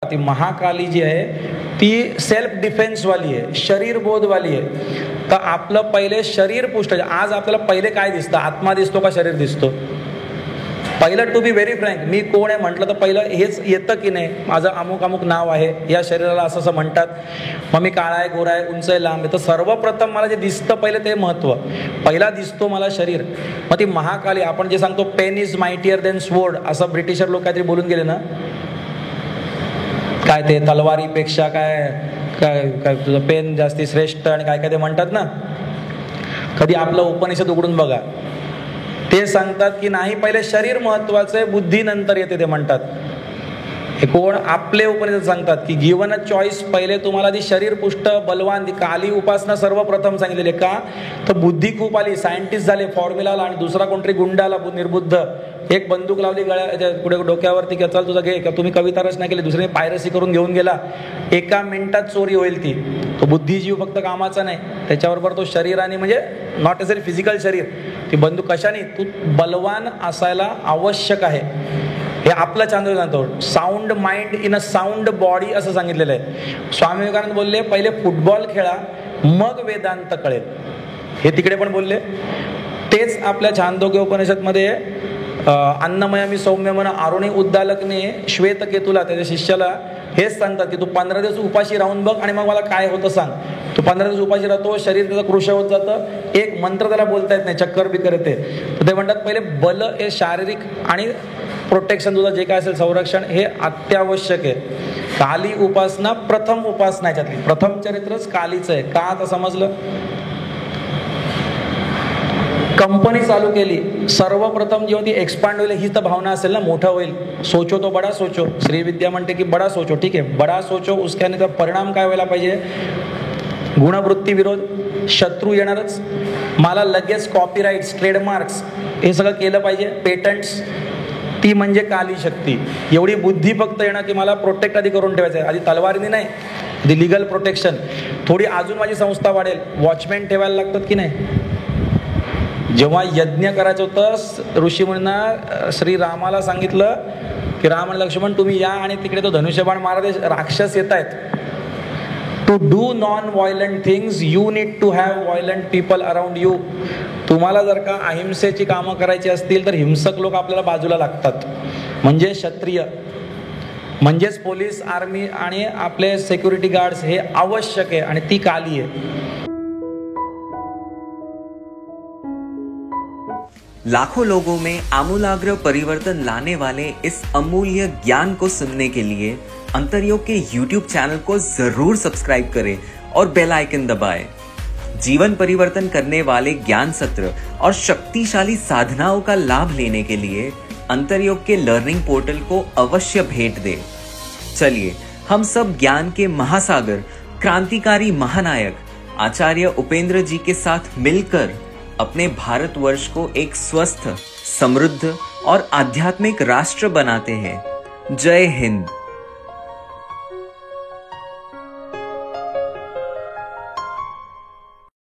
ती महाकाली जी आहे ती सेल्फ डिफेन्स वाली आहे, शरीर बोध वाली आहे. तर आपलं पहिले शरीर पुष्ट. आज आपल्याला पहिले काय दिसतं? आत्मा दिसतो का शरीर दिसतो? पहिलं, टू बी व्हेरी फ्रँक, मी कोण आहे म्हटलं तर पहिलं हेच येतं की नाही, माझं अमुक अमुक नाव आहे, या शरीराला असं असं म्हणतात, मग मी काळा आहे, गोरा आहे, उंच आहे, लांब आहे. तर सर्वप्रथम मला जे दिसतं पहिलं ते महत्त्व, पहिला दिसतो मला शरीर. मग ती महाकाली, आपण जे सांगतो pen is mightier than sword, असं ब्रिटिशर लोक काहीतरी बोलून गेले ना, काय ते तलवारीपेक्षा काय काय काय तुझं पेन जास्ती श्रेष्ठ आणि काय काय ते म्हणतात ना. कधी आपलं उपनिषद उघडून बघा, ते सांगतात की नाही, पहिले शरीर महत्वाचं आहे, बुद्धी नंतर येते ते म्हणतात. हे कोण? आपले उपनिषद सांगतात की गिवन अ चॉईस, पहिले तुम्हाला ती शरीर पुष्ट बलवान, ती काली उपासना सर्वप्रथम सांगितलेली. का तर बुद्धी खूप आली, सायंटिस्ट झाले, फॉर्म्युला, आणि दुसरा कोणतरी गुंडाला निर्बुद्ध, एक बंदूक लावली गळ्या पुढे डोक्यावरती, की चल तुझं घे, का तुम्ही कविता रचना केली, दुसरे पायरसी करून घेऊन गेला, एका मिनिटात चोरी होईल ती. तो बुद्धिजीव फक्त कामाचा नाही, त्याच्याबरोबर तो शरीराने, म्हणजे नॉट एस फिजिकल शरीर, ती बंदूक कशाने, तू बलवान असायला आवश्यक आहे. हे आपलं चांदोली सांगतो, sound mind in a sound body असं सांगितलेलं आहे. स्वामी विवेकानंद बोलले पहिले फुटबॉल खेळा, मग वेदांत कळेल, हे तिकडे पण बोलले. तेच आपल्या छांदोग्य उपनिषदमध्ये अन्नमयमी सौम्य मन आरुणी उद्दालकने श्वेतकेतूला, त्याच्या शिष्याला हेच सांगतात की तू 15 दिवस उपाशी राहून बघ आणि मग मला काय होतं सांग. तू 15 दिवस उपाशी राहतो, शरीर त्याचं कृश होत जातं, एक मंत्र त्याला बोलता येत नाही, चक्कर बिकर येते. तर ते म्हणतात पहिले बल हे शारीरिक आणि प्रोटेक्शन, तुझं जे काय असेल संरक्षण, हे अत्यावश्यक आहे. काली उपासना प्रथम उपासना, याच्यातली प्रथम चरित्रच कालीचं आहे. का आता समजलं? कंपनी चालू केली, सर्वप्रथम जेव्हा ती एक्सपांड होईल, ही तर भावना असेल ना, मोठं होईल, सोचो तो बडा सोचो. श्रीविद्या म्हणते की बडा सोचो, ठीक आहे, बडा सोचो, उसक्याने तर परिणाम काय व्हायला पाहिजे? गुणवृत्ती विरोध, शत्रू येणारच, मला लगेच कॉपीराईट्स, ट्रेडमार्क्स हे सगळं केलं पाहिजे, पेटंट्स, ती म्हणजे काली शक्ती. एवढी बुद्धी फक्त येणं की मला प्रोटेक्ट आधी करून ठेवायचं आहे, आधी तलवारीने नाही, आधी लिगल प्रोटेक्शन. थोडी अजून माझी संस्था वाढेल, वॉचमॅन ठेवायला लागतात की नाही. जेव्हा यज्ञ करायचं होतं, ऋषीमुनींना श्रीरामाला सांगितलं की राम आणि लक्ष्मण तुम्ही या, आणि तिकडे तो धनुष्यबाण मारत, राक्षस येत आहेत. To do non violent things you need to have violent people around you. तुम्हाला जर का अहिंसेची कामं करायची असतील तर हिंसक लोक आपल्याला बाजूला लागतात, म्हणजे क्षत्रिय, म्हणजेच पोलीस, आर्मी आणि आपले सिक्युरिटी गार्ड्स, हे आवश्यक आहे, आणि ती काली आहे. लाखों लोगों में आमूलाग्र परिवर्तन लाने वाले इस अमूल्य ज्ञान को सुनने के लिए अंतरयोग के YouTube चैनल को जरूर सब्सक्राइब करें और बेल आइकन दबाएं। जीवन परिवर्तन करने वाले ज्ञान सत्र और शक्तिशाली साधनाओं का लाभ लेने के लिए अंतरयोग के लर्निंग पोर्टल को अवश्य भेंट दें। चलिए हम सब ज्ञान के महासागर, क्रांतिकारी महानायक आचार्य उपेंद्र जी के साथ मिलकर अपने भारतवर्ष को एक स्वस्थ, समृद्ध और आध्यात्मिक राष्ट्र बनाते हैं। जय हिंद।